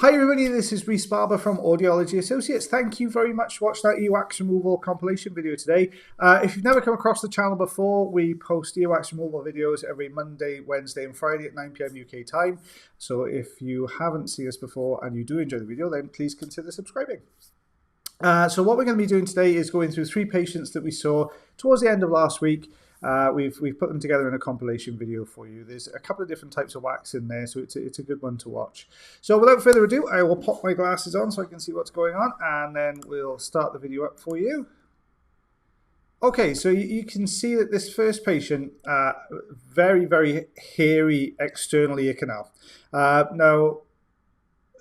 Hi everybody, this is Rhys Barber from Audiology Associates. Thank you very much for watching that earwax removal compilation video today. If you've never come across the channel before, we post earwax removal videos every Monday, Wednesday and Friday at 9 PM UK time. So if you haven't seen us before and you do enjoy the video, then please consider subscribing. So what we're going to be doing today is going through 3 patients that we saw towards the end of last week. We've put them together in a compilation video for you. There's a couple of different types of wax in there, so it's a good one to watch. So without further ado, I will pop my glasses on so I can see what's going on, and then we'll start the video up for you. Okay, so you can see that this first patient, very, very hairy external ear canal. Now,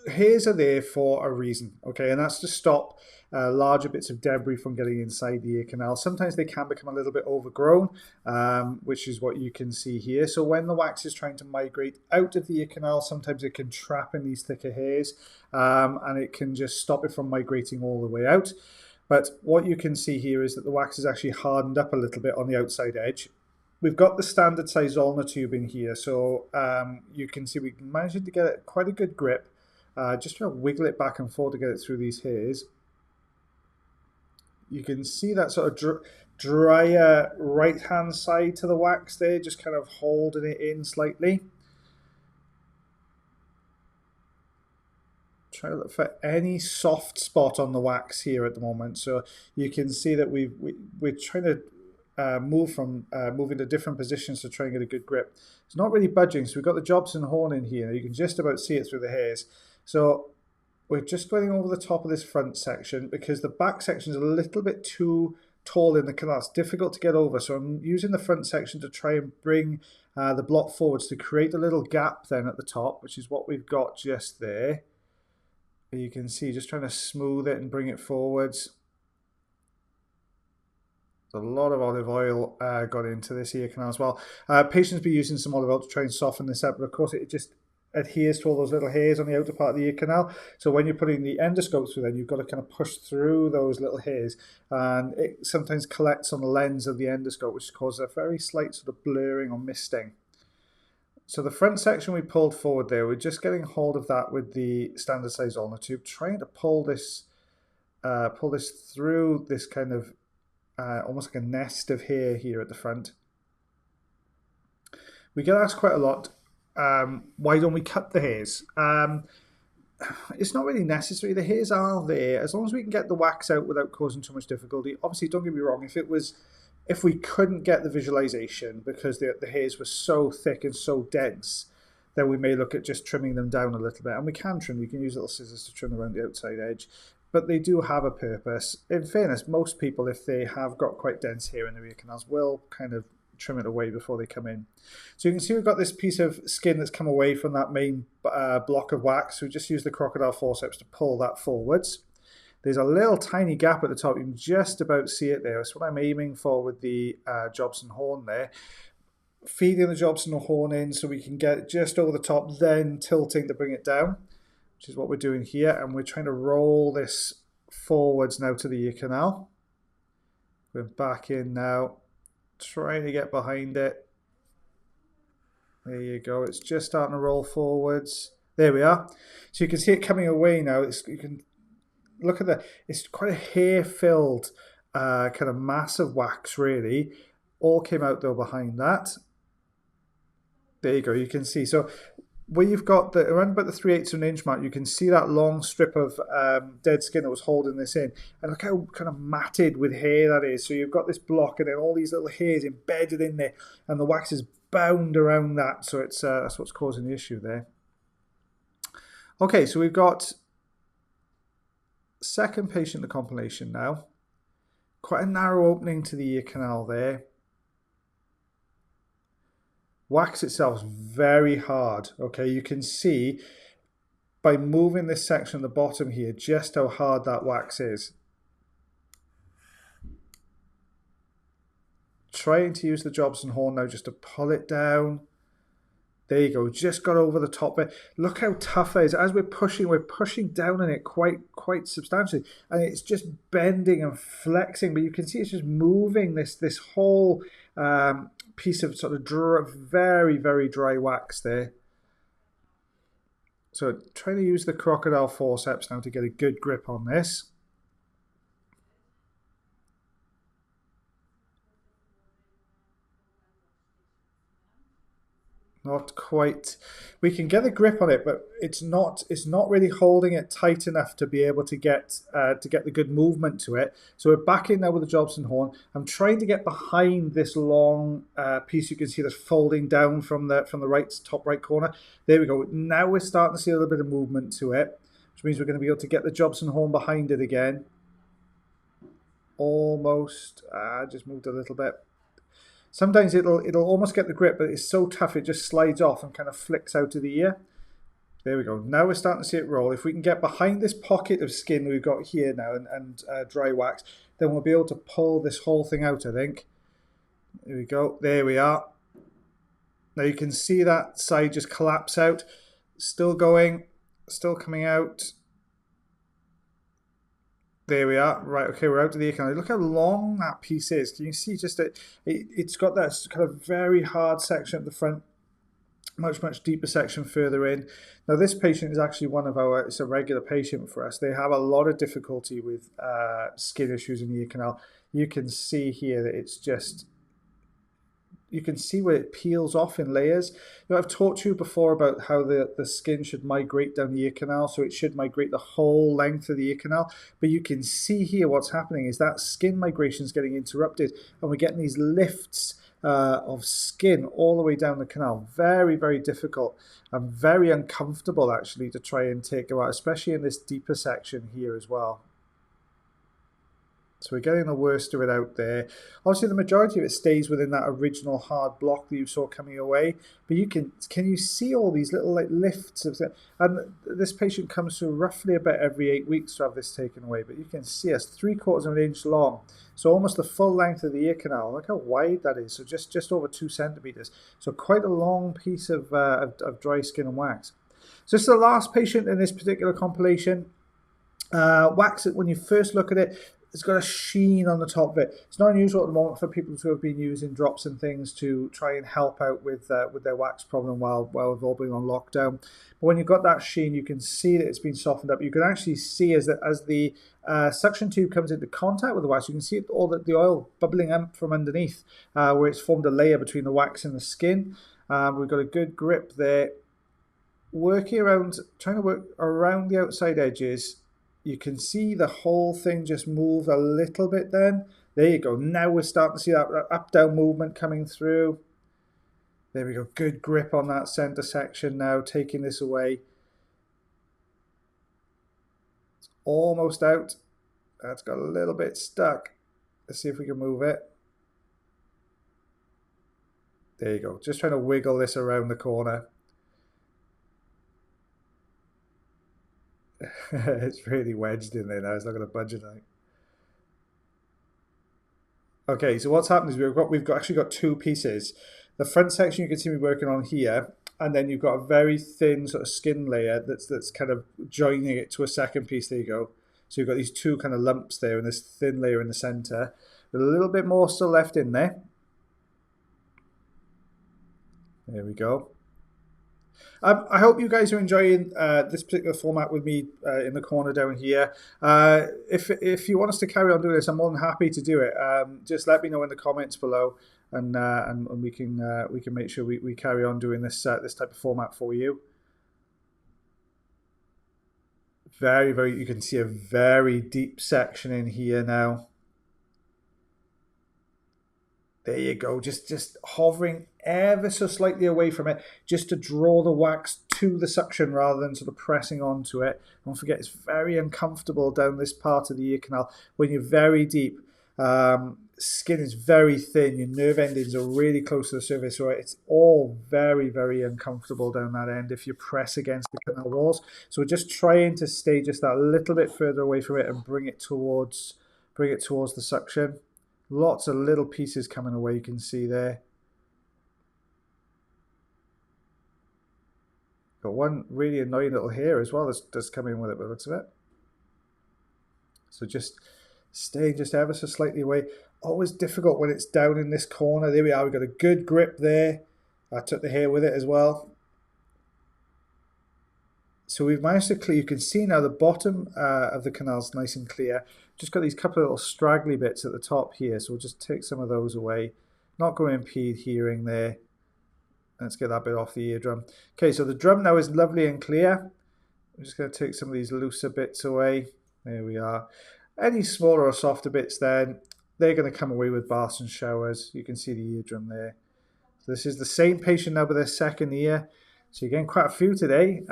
hairs are there for a reason, okay, and that's to stop larger bits of debris from getting inside the ear canal. Sometimes they can become a little bit overgrown, which is what you can see here. So when the wax is trying to migrate out of the ear canal, sometimes it can trap in these thicker hairs, and it can just stop it from migrating all the way out. But what you can see here is that the wax is actually hardened up a little bit on the outside edge. We've got the standard size ulnar tube in here, so you can see we managed to get quite a good grip. Just try to wiggle it back and forth to get it through these hairs. You can see that sort of drier right-hand side to the wax there, just kind of holding it in slightly. Try to look for any soft spot on the wax here at the moment. So you can see that we're trying to move into different positions to try and get a good grip. It's not really budging, so we've got the Jobson horn in here. You can just about see it through the hairs. So we're just going over the top of this front section because the back section is a little bit too tall in the canal. It's difficult to get over, so I'm using the front section to try and bring the block forwards to create a little gap then at the top, which is what we've got just there. You can see just trying to smooth it and bring it forwards. A lot of olive oil got into this ear canal as well. Patients be using some olive oil to try and soften this up, but of course it just adheres to all those little hairs on the outer part of the ear canal. So when you're putting the endoscope through, then you've got to kind of push through those little hairs, and it sometimes collects on the lens of the endoscope, which causes a very slight sort of blurring or misting. So the front section we pulled forward there, we're just getting hold of that with the standard size ulnar tube, trying to pull this through this kind of almost like a nest of hair here at the front. We get asked quite a lot, why don't we cut the hairs? It's not really necessary. The hairs are there as long as we can get the wax out without causing too much difficulty. Obviously, don't get me wrong, if we couldn't get the visualization because the hairs were so thick and so dense, then we may look at just trimming them down a little bit. And we can trim. You can use little scissors to trim around the outside edge, but they do have a purpose. In fairness, most people, if they have got quite dense hair in their ear canals, will kind of trim it away before they come in. So you can see we've got this piece of skin that's come away from that main block of wax. So we just use the crocodile forceps to pull that forwards. There's a little tiny gap at the top. You can just about see it there. That's what I'm aiming for with the Jobson horn there. Feeding the Jobson horn in so we can get it just over the top, then tilting to bring it down, which is what we're doing here. And we're trying to roll this forwards now to the ear canal. We're back in now, trying to get behind it. There you go. It's just starting to roll forwards. There we are. So you can see it coming away now. You can look at it's quite a hair-filled kind of mass of wax, really. All came out though behind that. There you go. You can see. So where you've got around about the 3/8 of an inch mark, you can see that long strip of dead skin that was holding this in. And look how kind of matted with hair that is. So you've got this block and then all these little hairs embedded in there, and the wax is bound around that. So it's that's what's causing the issue there. Okay, so we've got second patient in the compilation now. Quite a narrow opening to the ear canal there. Wax itself is very hard. Okay, you can see by moving this section at the bottom here just how hard that wax is. Trying to use the Jobson horn now just to pull it down. There you go, just got over the top of it. Look how tough that is. As we're pushing down on it quite substantially, and it's just bending and flexing, but you can see it's just moving this whole piece of sort of very, very dry wax there. So trying to use the crocodile forceps now to get a good grip on this. Not quite. We can get a grip on it, but it's not really holding it tight enough to be able to get the good movement to it. So we're back in now with the Jobson horn. I'm trying to get behind this long piece you can see that's folding down from the right top right corner. There we go. Now we're starting to see a little bit of movement to it, which means we're going to be able to get the Jobson horn behind it again. Almost. Just moved a little bit. Sometimes it'll almost get the grip, but it's so tough it just slides off and kind of flicks out of the ear. There we go. Now we're starting to see it roll. If we can get behind this pocket of skin we've got here now and dry wax, then we'll be able to pull this whole thing out, I think. There we go. There we are. Now you can see that side just collapse out. Still going. Still coming out. There we are. Right, okay, we're out to the ear canal. Look how long that piece is. Can you see just that it's got that kind of very hard section at the front, much deeper section further in. Now this patient is actually one of our, it's a regular patient for us. They have a lot of difficulty with skin issues in the ear canal. You can see here that it's just, you can see where it peels off in layers. You know, I've talked to you before about how the skin should migrate down the ear canal, so it should migrate the whole length of the ear canal. But you can see here what's happening is that skin migration is getting interrupted, and we're getting these lifts of skin all the way down the canal. Very difficult and very uncomfortable actually to try and take out, especially in this deeper section here as well. So we're getting the worst of it out there. Obviously, the majority of it stays within that original hard block that you saw coming away. But you can you see all these little like lifts of it? And this patient comes through roughly about every 8 weeks to have this taken away. But you can see it's 3/4 of an inch long, so almost the full length of the ear canal. Look how wide that is. So just over 2 centimeters. So quite a long piece of dry skin and wax. So this is the last patient in this particular compilation. Wax it when you first look at it. It's got a sheen on the top of it. It's not unusual at the moment for people who have been using drops and things to try and help out with their wax problem while we've all been on lockdown. But when you've got that sheen, you can see that it's been softened up. You can actually see as the suction tube comes into contact with the wax, you can see all the oil bubbling up from underneath where it's formed a layer between the wax and the skin. We've got a good grip there. Trying to work around the outside edges. You can see the whole thing just move a little bit then. There you go. Now we're starting to see that up-down movement coming through. There we go. Good grip on that center section now, taking this away. It's almost out. That's got a little bit stuck. Let's see if we can move it. There you go. Just trying to wiggle this around the corner. It's really wedged in there now. It's not going to budge it out. Okay, so what's happened is we've actually got 2 pieces. The front section you can see me working on here, and then you've got a very thin sort of skin layer that's kind of joining it to a second piece. There you go. So you've got these 2 kind of lumps there and this thin layer in the center. With a little bit more still left in there. There we go. I hope you guys are enjoying this particular format with me in the corner down here. If you want us to carry on doing this, I'm more than happy to do it. Just let me know in the comments below, and we can make sure we carry on doing this this type of format for you. You can see a very deep section in here now. There you go, just hovering ever so slightly away from it, just to draw the wax to the suction rather than sort of pressing onto it. Don't forget, it's very uncomfortable down this part of the ear canal when you're very deep. Skin is very thin, your nerve endings are really close to the surface, so it's all very uncomfortable down that end if you press against the canal walls. So we're just trying to stay just that little bit further away from it and bring it towards the suction. Lots of little pieces coming away, you can see there. Got one really annoying little hair as well that's coming with it by the looks of it. So just staying just ever so slightly away. Always difficult when it's down in this corner. There we are, we've got a good grip there. I took the hair with it as well. So we've managed to clear, you can see now the bottom of the canal's nice and clear. Just got these couple of little straggly bits at the top here, so we'll just take some of those away. Not going to impede hearing there. Let's get that bit off the eardrum. Okay, so the drum now is lovely and clear. I'm just going to take some of these looser bits away. There we are. Any smaller or softer bits then, they're going to come away with baths and showers. You can see the eardrum there. So this is the same patient now with their second ear. So you're getting quite a few today.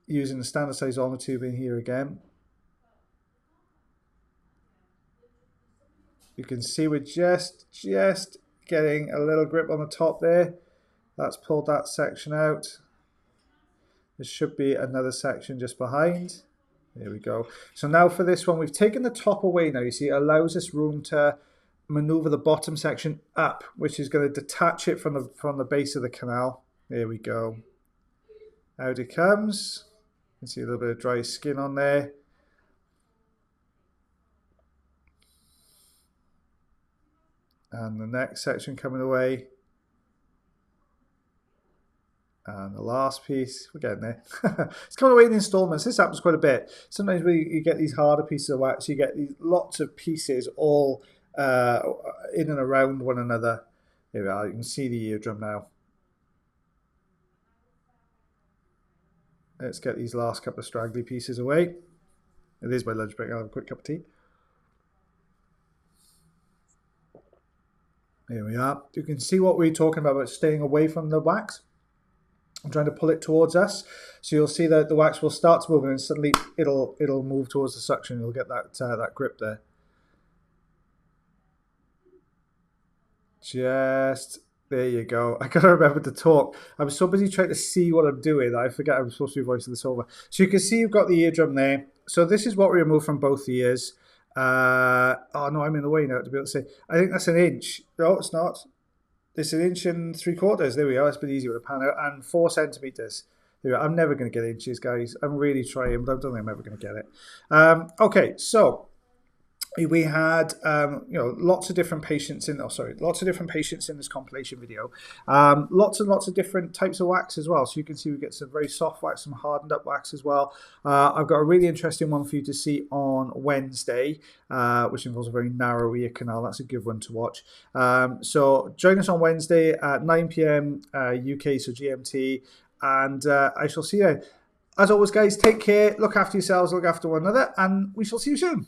Using the standard size ulnar tube in here again. You can see we're just getting a little grip on the top there. That's pulled that section out. There should be another section just behind. There we go. So now for this one, we've taken the top away now. You see, it allows us room to maneuver the bottom section up, which is going to detach it from the base of the canal. There we go. Out it comes. You can see a little bit of dry skin on there. And the next section coming away. And the last piece, we're getting there. It's coming away in installments. This happens quite a bit. Sometimes you get these harder pieces of wax, you get these lots of pieces all in and around one another. There we are, you can see the eardrum now. Let's get these last couple of straggly pieces away. It is my lunch break. I'll have a quick cup of tea. Here we are. You can see what we're talking about staying away from the wax. I'm trying to pull it towards us. So you'll see that the wax will start to move and suddenly it'll move towards the suction. You'll get that grip there. Just there you go. I gotta remember to talk. I was so busy trying to see what I'm doing that I forget I'm supposed to be voicing this over. So you can see you've got the eardrum there. So this is what we remove from both ears. Oh no, I'm in the way now to be able to say. I think that's an inch. No, it's not. It's 1 3/4 inches. There we are. It's a bit easier with a pan out. And 4 centimeters. There we are. I'm never going to get inches, guys. I'm really trying, but I don't think I'm ever going to get it. Okay, so we had lots of different patients in lots of different patients in this compilation video, lots and lots of different types of wax as well. So you can see we get some very soft wax, some hardened up wax as well. I've got a really interesting one for you to see on Wednesday, which involves a very narrow ear canal. That's a good one to watch. So join us on Wednesday at 9 p.m. UK, so GMT, and I shall see you. As always, guys, take care, look after yourselves, look after one another, and we shall see you soon.